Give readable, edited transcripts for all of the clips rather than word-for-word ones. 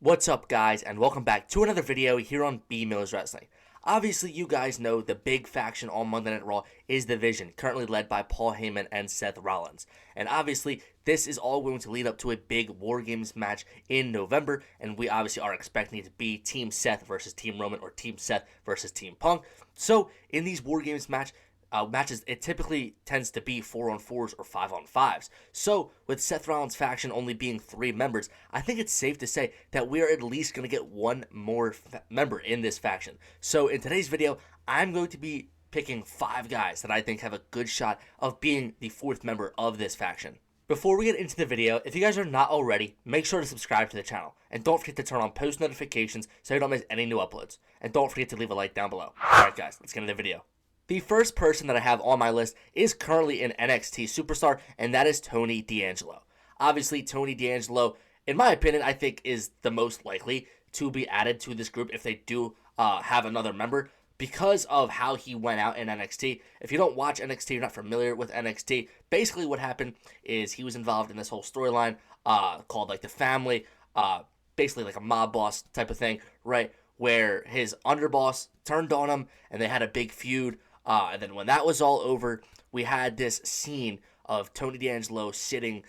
What's up, guys, and welcome back to another video here on B Mills Wrestling. Obviously, you guys know the big faction on Monday Night Raw is The Vision, currently led by Paul Heyman and Seth Rollins. And obviously, this is all going to lead up to a big War Games match in November, and we obviously are expecting it to be Team Seth versus Team Roman or Team Seth versus Team Punk. So, in these War Games matches, it typically tends to be 4-on-4s or 5-on-5s. So, with Seth Rollins' faction only being 3 members, I think it's safe to say that we are at least going to get one more member in this faction. So, in today's video, I'm going to be picking 5 guys that I think have a good shot of being the 4th member of this faction. Before we get into the video, if you guys are not already, make sure to subscribe to the channel. And don't forget to turn on post notifications so you don't miss any new uploads. And don't forget to leave a like down below. Alright guys, let's get into the video. The first person that I have on my list is currently an NXT superstar, and that is Tony D'Angelo. Obviously, Tony D'Angelo, in my opinion, I think is the most likely to be added to this group if they do have another member because of how he went out in NXT. If you don't watch NXT, you're not familiar with NXT, basically what happened is he was involved in this whole storyline called like The Family, basically like a mob boss type of thing, right? Where his underboss turned on him and they had a big feud. And then when that was all over, we had this scene of Tony D'Angelo sitting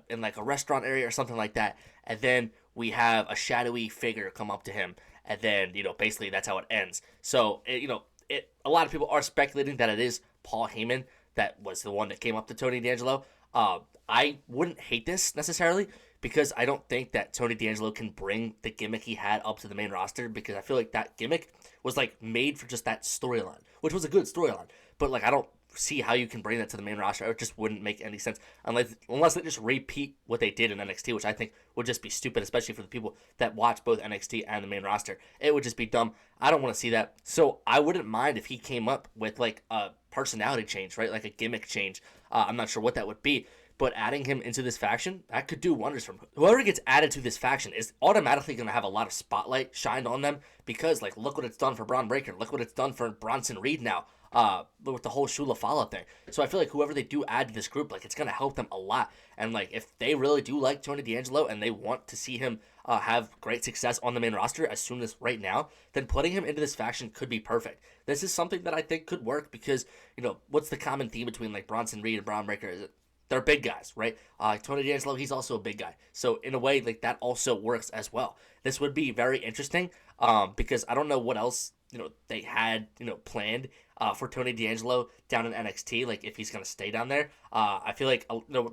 in like a restaurant area or something like that. And then we have a shadowy figure come up to him. And then, basically that's how it ends. So, a lot of people are speculating that it is Paul Heyman that was the one that came up to Tony D'Angelo. I wouldn't hate this necessarily because I don't think that Tony D'Angelo can bring the gimmick he had up to the main roster because I feel like that gimmick was like made for just that storyline, which was a good storyline. But like I don't see how you can bring that to the main roster. It just wouldn't make any sense unless they just repeat what they did in NXT, which I think would just be stupid, especially for the people that watch both NXT and the main roster. It would just be dumb. I don't want to see that. So I wouldn't mind if he came up with like a personality change, right? Like a gimmick change. I'm not sure what that would be. But adding him into this faction, that could do wonders for him. Whoever gets added to this faction is automatically going to have a lot of spotlight shined on them because, like, look what it's done for Braun Breaker. Look what it's done for Bronson Reed now with the whole Shula Fala thing. So I feel like whoever they do add to this group, like, it's going to help them a lot. And, like, if they really do like Tony D'Angelo and they want to see him have great success on the main roster as soon as right now, then putting him into this faction could be perfect. This is something that I think could work because, what's the common theme between, like, Bronson Reed and Braun Breaker? Is it they're big guys, right? Tony D'Angelo, he's also a big guy. So in a way, like that also works as well. This would be very interesting because I don't know what else they had planned for Tony D'Angelo down in NXT. Like if he's gonna stay down there, I feel like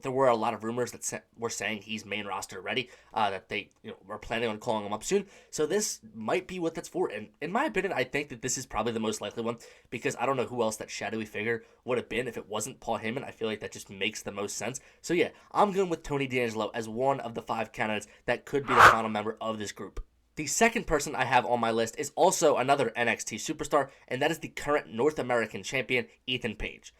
there were a lot of rumors that were saying he's main roster ready. That they were planning on calling him up soon. So this might be what that's for. And in my opinion, I think that this is probably the most likely one because I don't know who else that shadowy figure would have been if it wasn't Paul Heyman. I feel like that just makes the most sense. So yeah, I'm going with Tony D'Angelo as one of the 5 candidates that could be the final member of this group. The second person I have on my list is also another NXT superstar, and that is the current North American champion, Ethan Page.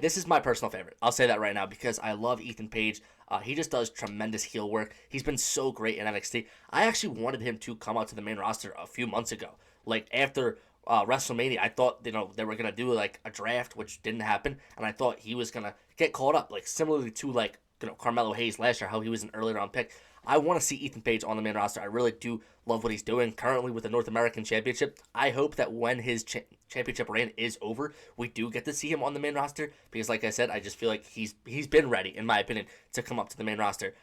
This is my personal favorite. I'll say that right now because I love Ethan Page. He just does tremendous heel work. He's been so great in NXT. I actually wanted him to come out to the main roster a few months ago. Like after WrestleMania, I thought they were gonna do like a draft, which didn't happen, and I thought he was gonna get called up, like similarly to like Carmelo Hayes last year, how he was an early round pick. I want to see Ethan Page on the main roster. I really do love what he's doing currently with the North American Championship. I hope that when his championship reign is over, we do get to see him on the main roster because, like I said, I just feel like he's been ready, in my opinion, to come up to the main roster.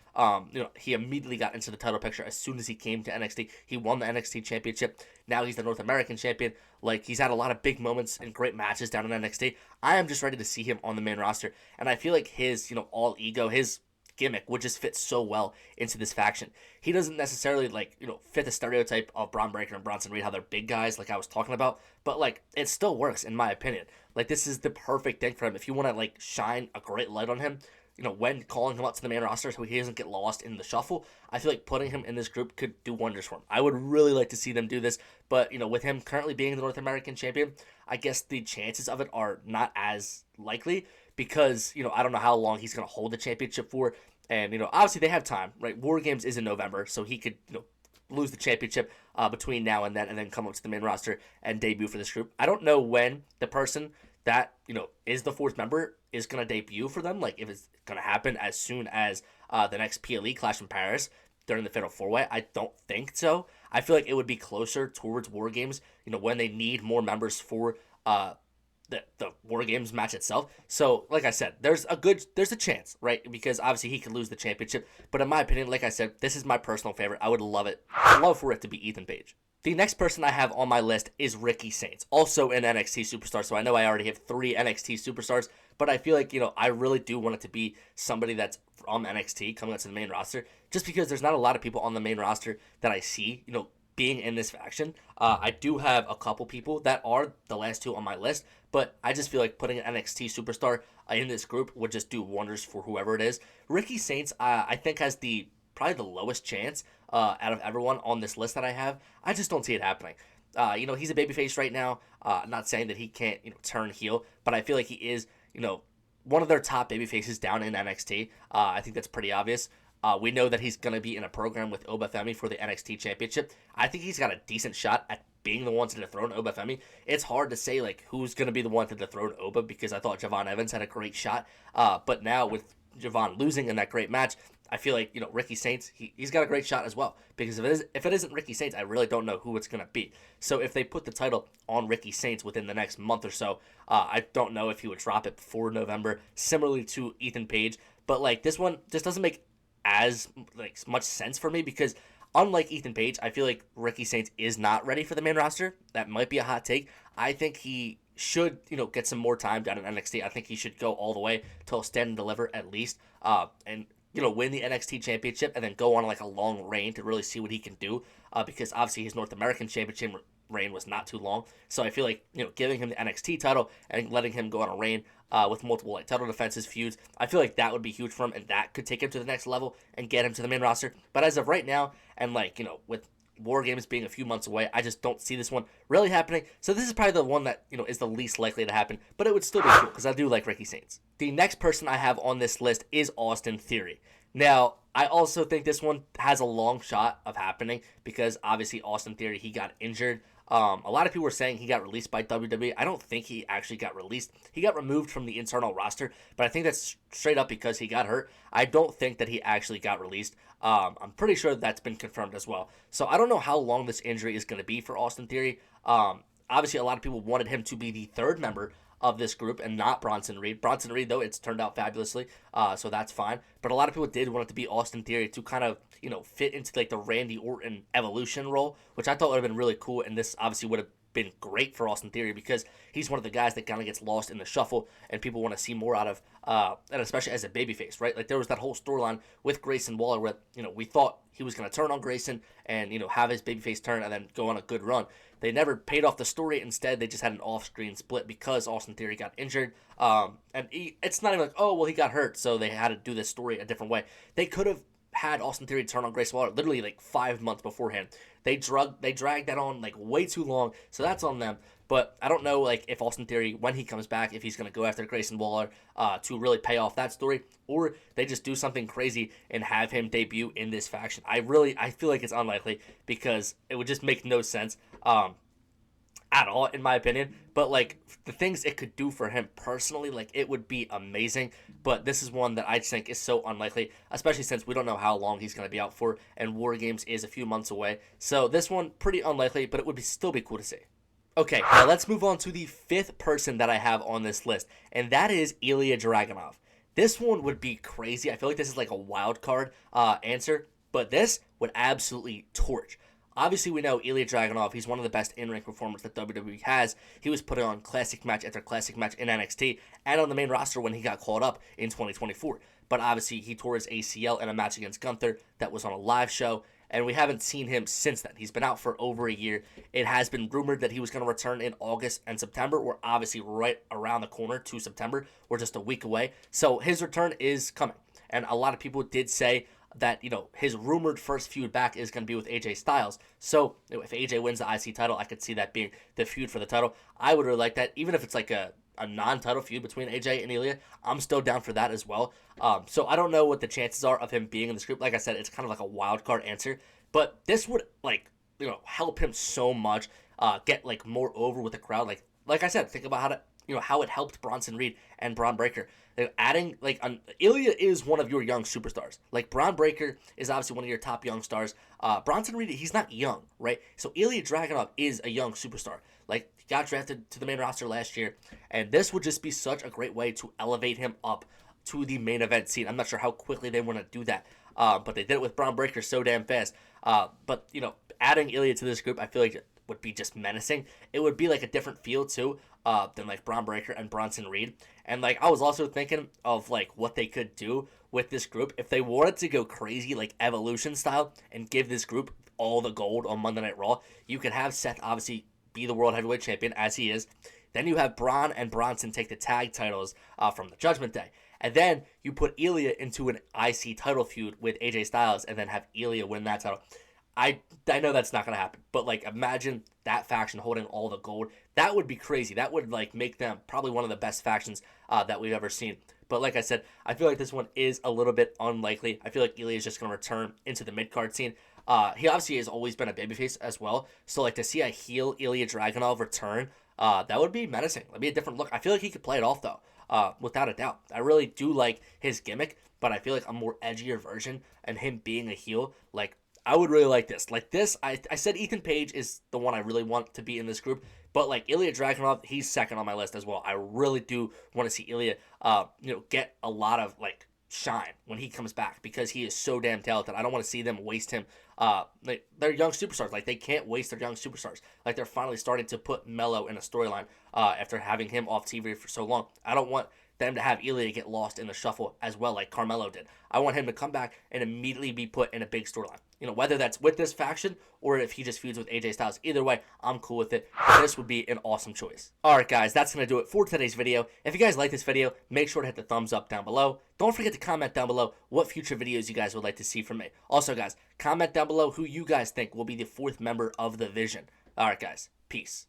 He immediately got into the title picture as soon as he came to NXT. He won the NXT Championship. Now he's the North American Champion. Like he's had a lot of big moments and great matches down in NXT. I am just ready to see him on the main roster, and I feel like his all ego, his gimmick would just fit so well into this faction. He doesn't necessarily fit the stereotype of Braun Breaker and Bronson Reed, how they're big guys like I was talking about, but like it still works in my opinion. Like this is the perfect thing for him if you want to like shine a great light on him. When calling him up to the main roster so he doesn't get lost in the shuffle, I feel like putting him in this group could do wonders for him. I would really like to see them do this, but with him currently being the North American champion, I guess the chances of it are not as likely because, I don't know how long he's going to hold the championship for. And, obviously they have time, right? War Games is in November, so he could, lose the championship between now and then come up to the main roster and debut for this group. I don't know when the person that, is the 4th member is going to debut for them. Like, if it's going to happen as soon as the next PLE Clash in Paris, during the Fatal 4-Way. I don't think so. I feel like it would be closer towards War Games, when they need more members for the War Games match itself. So, like I said, there's a chance, right? Because obviously he could lose the championship. But in my opinion, like I said, this is my personal favorite. I would love it. I'd love for it to be Ethan Page. The next person I have on my list is Ricky Saints, also an NXT superstar. So I know I already have 3 NXT superstars, but I feel like, I really do want it to be somebody that's from NXT coming up to the main roster, just because there's not a lot of people on the main roster that I see, being in this faction. I do have a couple people that are the last 2 on my list, but I just feel like putting an NXT superstar in this group would just do wonders for whoever it is. Ricky Saints, I think, has probably the lowest chance out of everyone on this list that I have. I just don't see it happening. He's a babyface right now. Not saying that he can't, turn heel, but I feel like he is, one of their top babyfaces down in NXT. I think that's pretty obvious. We know that he's going to be in a program with Obafemi for the NXT Championship. I think he's got a decent shot at being the one to dethrone Obafemi. It's hard to say, who's going to be the one to dethrone Oba, because I thought Javon Evans had a great shot. But now with Javon losing in that great match, I feel like, Ricky Saints, he's got a great shot as well. Because if it isn't Ricky Saints, I really don't know who it's going to be. So if they put the title on Ricky Saints within the next month or so, I don't know if he would drop it before November, similarly to Ethan Page. But, this one just doesn't make as much sense for me, because unlike Ethan Page, I feel like Ricky Saints is not ready for the main roster. That might be a hot take. I think he should, get some more time down in NXT. I think he should go all the way till Stand and Deliver at least, and win the NXT Championship and then go on a long reign to really see what he can do, because obviously his North American Championship reign was not too long. So I feel like, giving him the NXT title and letting him go on a reign with multiple title defenses, feuds, I feel like that would be huge for him, and that could take him to the next level and get him to the main roster. But as of right now, and with War Games being a few months away, I just don't see this one really happening. So this is probably the one that, is the least likely to happen, but it would still be cool because I do like Ricky Saints. The next person I have on this list is Austin Theory. Now, I also think this one has a long shot of happening because obviously Austin Theory, he got injured. A lot of people were saying he got released by WWE. I don't think he actually got released. He got removed from the internal roster, but I think that's straight up because he got hurt. I don't think that he actually got released. I'm pretty sure that's been confirmed as well. So I don't know how long this injury is going to be for Austin Theory. Obviously, a lot of people wanted him to be the 3rd member of this group and not Bronson Reed. Bronson Reed, though, it's turned out fabulously, so that's fine. But a lot of people did want it to be Austin Theory to kind of, fit into the Randy Orton evolution role, which I thought would have been really cool, and this obviously would have been great for Austin Theory because he's one of the guys that kind of gets lost in the shuffle and people want to see more out of, and especially as a babyface, right? There was that whole storyline with Grayson Waller where, we thought he was going to turn on Grayson and, have his babyface turn and then go on a good run. They never paid off the story. Instead, they just had an off-screen split because Austin Theory got injured. It's not even he got hurt, so they had to do this story a different way. They could have had Austin Theory turn on Grayson Waller literally 5 months beforehand. They dragged that on way too long, so that's on them. But I don't know if Austin Theory, when he comes back, if he's going to go after Grayson Waller to really pay off that story, or they just do something crazy and have him debut in this faction. I feel like it's unlikely because it would just make no sense at all, in my opinion. But the things it could do for him personally, it would be amazing. But this is one that I think is so unlikely, especially since we don't know how long he's going to be out for, and War Games is a few months away. So this one, pretty unlikely, but it would still be cool to see. Okay, now let's move on to the 5th person that I have on this list, and that is Ilya Dragunov. This one would be crazy. I feel like this is a wild card answer, but this would absolutely torch. Obviously, we know Ilya Dragunov, he's one of the best in-ring performers that WWE has. He was putting on classic match after classic match in NXT and on the main roster when he got called up in 2024. But obviously, he tore his ACL in a match against Gunther that was on a live show, and we haven't seen him since then. He's been out for over a year. It has been rumored that he was going to return in August and September. We're obviously right around the corner to September. We're just a week away. So his return is coming. And a lot of people did say that, his rumored first feud back is going to be with AJ Styles. So if AJ wins the IC title, I could see that being the feud for the title. I would really like that. Even if it's a non-title feud between AJ and Ilya, I'm still down for that as well. So I don't know what the chances are of him being in this group. Like I said, it's kind of a wild card answer. But this would, help him so much, get, more over with the crowd. Like I said, think about how to how it helped Bronson Reed and Braun Breaker. Adding, Ilya is one of your young superstars. Like, Braun Breaker is obviously one of your top young stars. Bronson Reed, he's not young, right? So Ilya Dragunov is a young superstar. Like, he got drafted to the main roster last year, and this would just be such a great way to elevate him up to the main event scene. I'm not sure how quickly they want to do that, but they did it with Braun Breaker so damn fast. But, adding Ilya to this group, I feel like it would be just menacing. It would be like a different feel, too, than like Braun Breaker and Bronson Reed. And like I was also thinking of like what they could do with this group if they wanted to go crazy like Evolution style and give this group all the gold on Monday Night Raw. You could have Seth obviously be the World Heavyweight Champion as he is. Then you have Braun and Bronson take the tag titles from the Judgment Day. And then you put Ilya into an IC title feud with AJ Styles and then have Ilya win that title. I know that's not going to happen, but like imagine that faction holding all the gold. That would be crazy. That would like make them probably one of the best factions that we've ever seen. But like I said, I feel like this one is a little bit unlikely. I feel like Ilya is just going to return into the mid-card scene. He obviously has always been a babyface as well. So like to see a heel Ilya Dragunov return, that would be menacing. That'd be a different look. I feel like he could play it off though, without a doubt. I really do like his gimmick, but I feel like a more edgier version and him being a heel, like I would really like this. Like this, I said Ethan Page is the one I really want to be in this group, but like Ilya Dragunov, he's second on my list as well. I really do want to see Ilya, get a lot of like shine when he comes back because he is so damn talented. I don't want to see them waste him. They're young superstars. Like they can't waste their young superstars. Like they're finally starting to put Mello in a storyline after having him off TV for so long. I don't want them to have Ilya get lost in the shuffle as well like Carmelo did. I want him to come back and immediately be put in a big storyline. Whether that's with this faction or if he just feuds with AJ Styles. Either way, I'm cool with it. This would be an awesome choice. Alright guys, that's going to do it for today's video. If you guys like this video, make sure to hit the thumbs up down below. Don't forget to comment down below what future videos you guys would like to see from me. Also guys, comment down below who you guys think will be the 4th member of the Vision. Alright guys, peace.